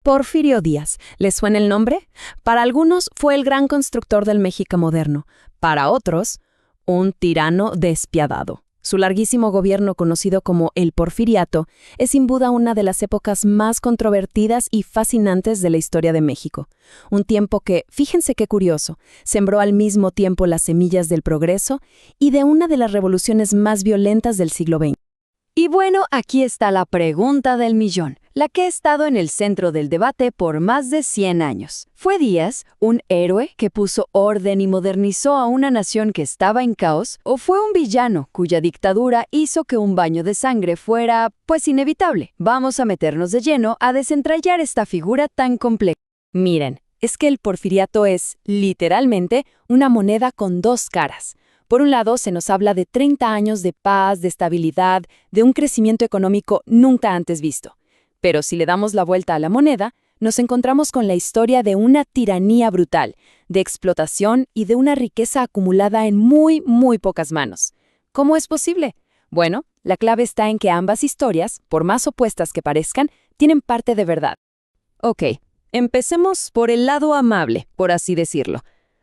Porfirio Díaz, ¿les suena el nombre? Para algunos fue el gran constructor del México moderno, para otros, un tirano despiadado. Su larguísimo gobierno, conocido como el Porfiriato, es sin duda una de las épocas más controvertidas y fascinantes de la historia de México. Un tiempo que, fíjense qué curioso, sembró al mismo tiempo las semillas del progreso y de una de las revoluciones más violentas del siglo XX. Y bueno, aquí está la pregunta del millón, la que ha estado en el centro del debate por más de 100 años. ¿Fue Díaz un héroe que puso orden y modernizó a una nación que estaba en caos? ¿O fue un villano cuya dictadura hizo que un baño de sangre fuera, pues, inevitable? Vamos a meternos de lleno a desentrañar esta figura tan compleja. Miren, es que el Porfiriato es, literalmente, una moneda con dos caras. Por un lado, se nos habla de 30 años de paz, de estabilidad, de un crecimiento económico nunca antes visto. Pero si le damos la vuelta a la moneda, nos encontramos con la historia de una tiranía brutal, de explotación y de una riqueza acumulada en muy, muy pocas manos. ¿Cómo es posible? Bueno, la clave está en que ambas historias, por más opuestas que parezcan, tienen parte de verdad. Ok, empecemos por el lado amable, por así decirlo.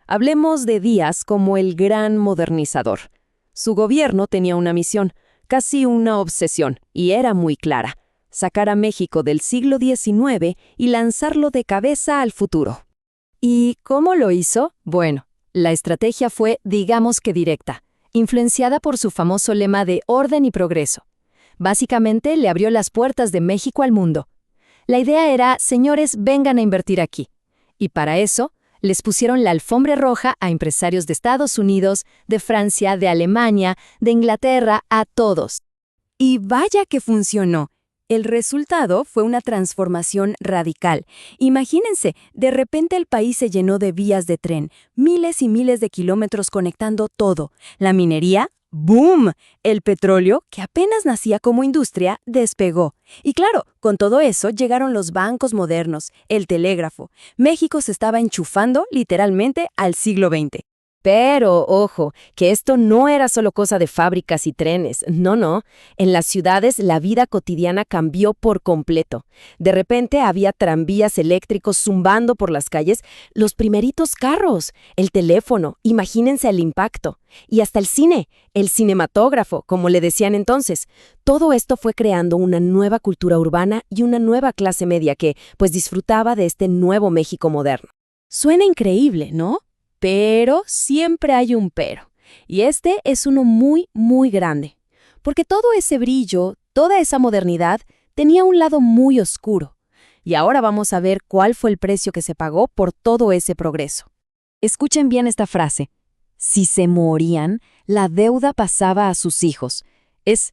Hablemos de Díaz como el gran modernizador. Su gobierno tenía una misión, casi una obsesión, y era muy clara: sacar a México del siglo XIX y lanzarlo de cabeza al futuro. ¿Y cómo lo hizo? Bueno, la estrategia fue, digamos que directa, influenciada por su famoso lema de orden y progreso. Básicamente le abrió las puertas de México al mundo. La idea era: señores, vengan a invertir aquí. Y para eso, les pusieron la alfombra roja a empresarios de Estados Unidos, de Francia, de Alemania, de Inglaterra, a todos. Y vaya que funcionó. El resultado fue una transformación radical. Imagínense, de repente el país se llenó de vías de tren, miles y miles de kilómetros conectando todo. La minería, ¡boom! El petróleo, que apenas nacía como industria, despegó. Y claro, con todo eso llegaron los bancos modernos, el telégrafo. México se estaba enchufando literalmente al siglo XX. Pero, ojo, que esto no era solo cosa de fábricas y trenes. No. En las ciudades la vida cotidiana cambió por completo. De repente había tranvías eléctricos zumbando por las calles, los primeritos carros, el teléfono, imagínense el impacto. Y hasta el cine, el cinematógrafo, como le decían entonces. Todo esto fue creando una nueva cultura urbana y una nueva clase media que, pues, disfrutaba de este nuevo México moderno. Suena increíble, ¿no? Pero siempre hay un pero. Y este es uno muy, muy grande. Porque todo ese brillo, toda esa modernidad, tenía un lado muy oscuro. Y ahora vamos a ver cuál fue el precio que se pagó por todo ese progreso. Escuchen bien esta frase: si se morían, la deuda pasaba a sus hijos. Es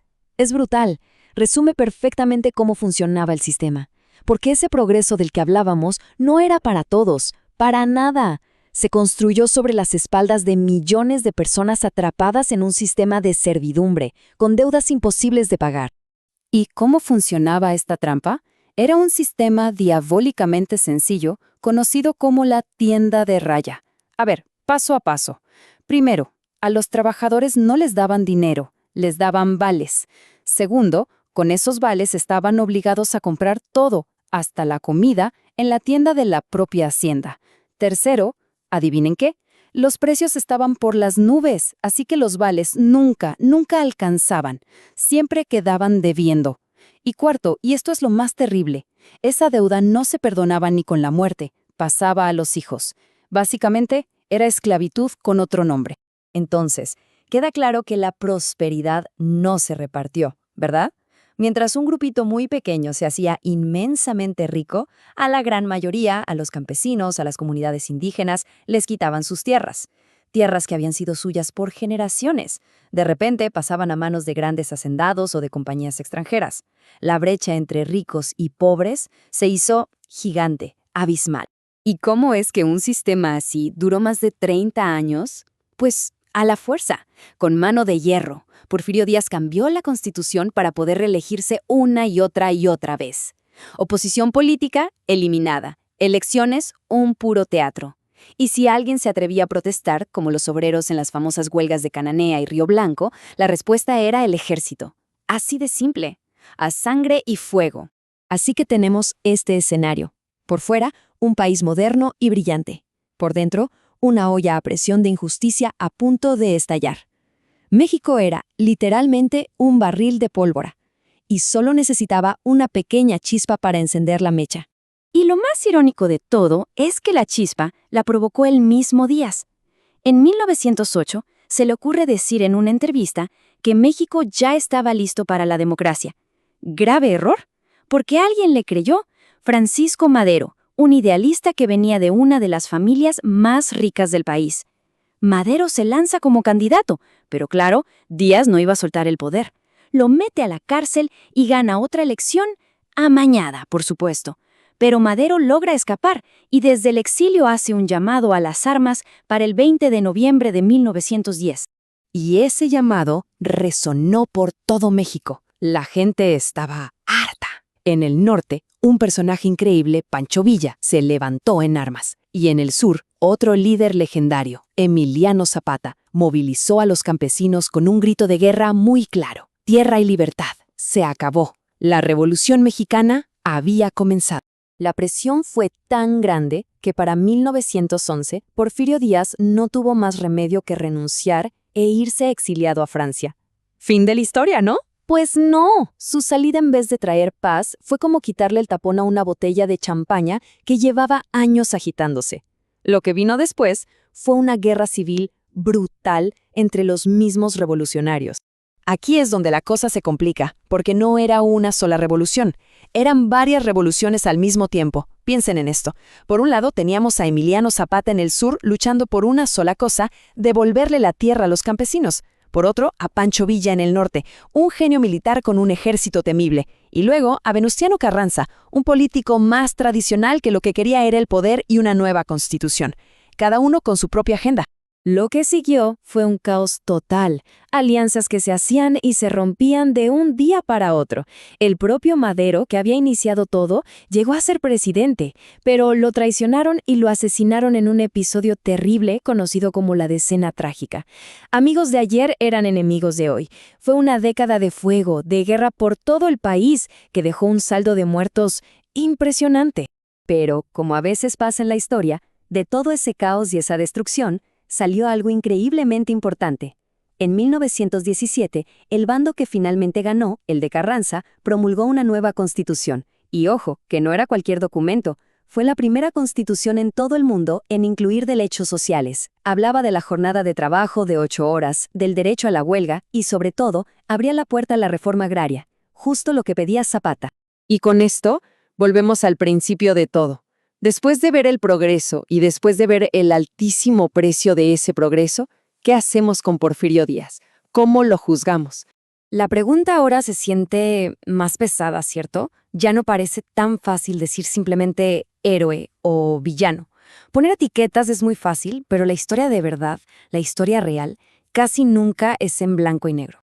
brutal. Resume perfectamente cómo funcionaba el sistema. Porque ese progreso del que hablábamos no era para todos, para nada. Se construyó sobre las espaldas de millones de personas atrapadas en un sistema de servidumbre, con deudas imposibles de pagar. ¿Y cómo funcionaba esta trampa? Era un sistema diabólicamente sencillo, conocido como la tienda de raya. A ver, paso a paso. Primero, a los trabajadores no les daban dinero, les daban vales. Segundo, con esos vales estaban obligados a comprar todo, hasta la comida, en la tienda de la propia hacienda. Tercero, ¿adivinen qué? Los precios estaban por las nubes, así que los vales nunca alcanzaban. Siempre quedaban debiendo. Y cuarto, y esto es lo más terrible, esa deuda no se perdonaba ni con la muerte, pasaba a los hijos. Básicamente, era esclavitud con otro nombre. Entonces, queda claro que la prosperidad no se repartió, ¿verdad? Mientras un grupito muy pequeño se hacía inmensamente rico, a la gran mayoría, a los campesinos, a las comunidades indígenas, les quitaban sus tierras. Tierras que habían sido suyas por generaciones. De repente pasaban a manos de grandes hacendados o de compañías extranjeras. La brecha entre ricos y pobres se hizo gigante, abismal. ¿Y cómo es que un sistema así duró más de 30 años? Pues a la fuerza, con mano de hierro. Porfirio Díaz cambió la Constitución para poder reelegirse una y otra vez. Oposición política, eliminada. Elecciones, un puro teatro. Y si alguien se atrevía a protestar, como los obreros en las famosas huelgas de Cananea y Río Blanco, la respuesta era el ejército. Así de simple. A sangre y fuego. Así que tenemos este escenario. Por fuera, un país moderno y brillante. Por dentro, una olla a presión de injusticia a punto de estallar. México era, literalmente, un barril de pólvora, y solo necesitaba una pequeña chispa para encender la mecha. Y lo más irónico de todo es que la chispa la provocó el mismo Díaz. En 1908 se le ocurre decir en una entrevista que México ya estaba listo para la democracia. Grave error, porque alguien le creyó. Francisco Madero, un idealista que venía de una de las familias más ricas del país. Madero se lanza como candidato, pero claro, Díaz no iba a soltar el poder. Lo mete a la cárcel y gana otra elección, amañada, por supuesto. Pero Madero logra escapar y desde el exilio hace un llamado a las armas para el 20 de noviembre de 1910. Y ese llamado resonó por todo México. La gente estaba harta. En el norte, un personaje increíble, Pancho Villa, se levantó en armas. Y en el sur, otro líder legendario, Emiliano Zapata, movilizó a los campesinos con un grito de guerra muy claro. Tierra y libertad. Se acabó. La Revolución Mexicana había comenzado. La presión fue tan grande que para 1911 Porfirio Díaz no tuvo más remedio que renunciar e irse exiliado a Francia. Fin de la historia, ¿no? Pues no. Su salida en vez de traer paz fue como quitarle el tapón a una botella de champaña que llevaba años agitándose. Lo que vino después fue una guerra civil brutal entre los mismos revolucionarios. Aquí es donde la cosa se complica, porque no era una sola revolución. Eran varias revoluciones al mismo tiempo. Piensen en esto. Por un lado teníamos a Emiliano Zapata en el sur luchando por una sola cosa, devolverle la tierra a los campesinos. Por otro, a Pancho Villa en el norte, un genio militar con un ejército temible. Y luego a Venustiano Carranza, un político más tradicional que lo que quería era el poder y una nueva constitución. Cada uno con su propia agenda. Lo que siguió fue un caos total, alianzas que se hacían y se rompían de un día para otro. El propio Madero, que había iniciado todo, llegó a ser presidente, pero lo traicionaron y lo asesinaron en un episodio terrible conocido como la Decena Trágica. Amigos de ayer eran enemigos de hoy. Fue una década de fuego, de guerra por todo el país, que dejó un saldo de muertos impresionante. Pero, como a veces pasa en la historia, de todo ese caos y esa destrucción, salió algo increíblemente importante. En 1917, el bando que finalmente ganó, el de Carranza, promulgó una nueva constitución. Y ojo, que no era cualquier documento. Fue la primera constitución en todo el mundo en incluir derechos sociales. Hablaba de la jornada de trabajo de 8 horas, del derecho a la huelga y, sobre todo, abría la puerta a la reforma agraria. Justo lo que pedía Zapata. Y con esto, volvemos al principio de todo. Después de ver el progreso y después de ver el altísimo precio de ese progreso, ¿qué hacemos con Porfirio Díaz? ¿Cómo lo juzgamos? La pregunta ahora se siente más pesada, ¿cierto? Ya no parece tan fácil decir simplemente héroe o villano. Poner etiquetas es muy fácil, pero la historia de verdad, la historia real, casi nunca es en blanco y negro.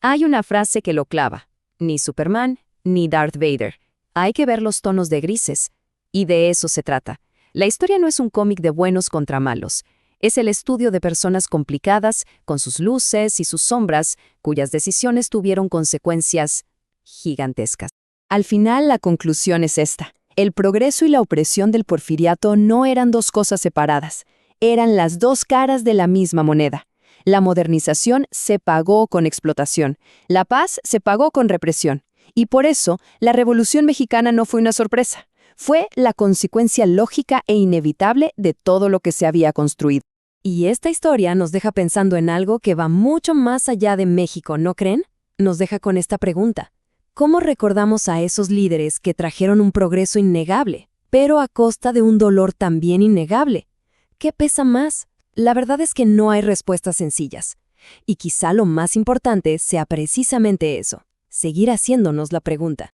Hay una frase que lo clava: ni Superman ni Darth Vader. Hay que ver los tonos de grises. Y de eso se trata. La historia no es un cómic de buenos contra malos. Es el estudio de personas complicadas, con sus luces y sus sombras, cuyas decisiones tuvieron consecuencias gigantescas. Al final, la conclusión es esta. El progreso y la opresión del porfiriato no eran dos cosas separadas. Eran las dos caras de la misma moneda. La modernización se pagó con explotación. La paz se pagó con represión. Y por eso, la Revolución Mexicana no fue una sorpresa. Fue la consecuencia lógica e inevitable de todo lo que se había construido. Y esta historia nos deja pensando en algo que va mucho más allá de México, ¿no creen? Nos deja con esta pregunta. ¿Cómo recordamos a esos líderes que trajeron un progreso innegable, pero a costa de un dolor también innegable? ¿Qué pesa más? La verdad es que no hay respuestas sencillas. Y quizá lo más importante sea precisamente eso, seguir haciéndonos la pregunta.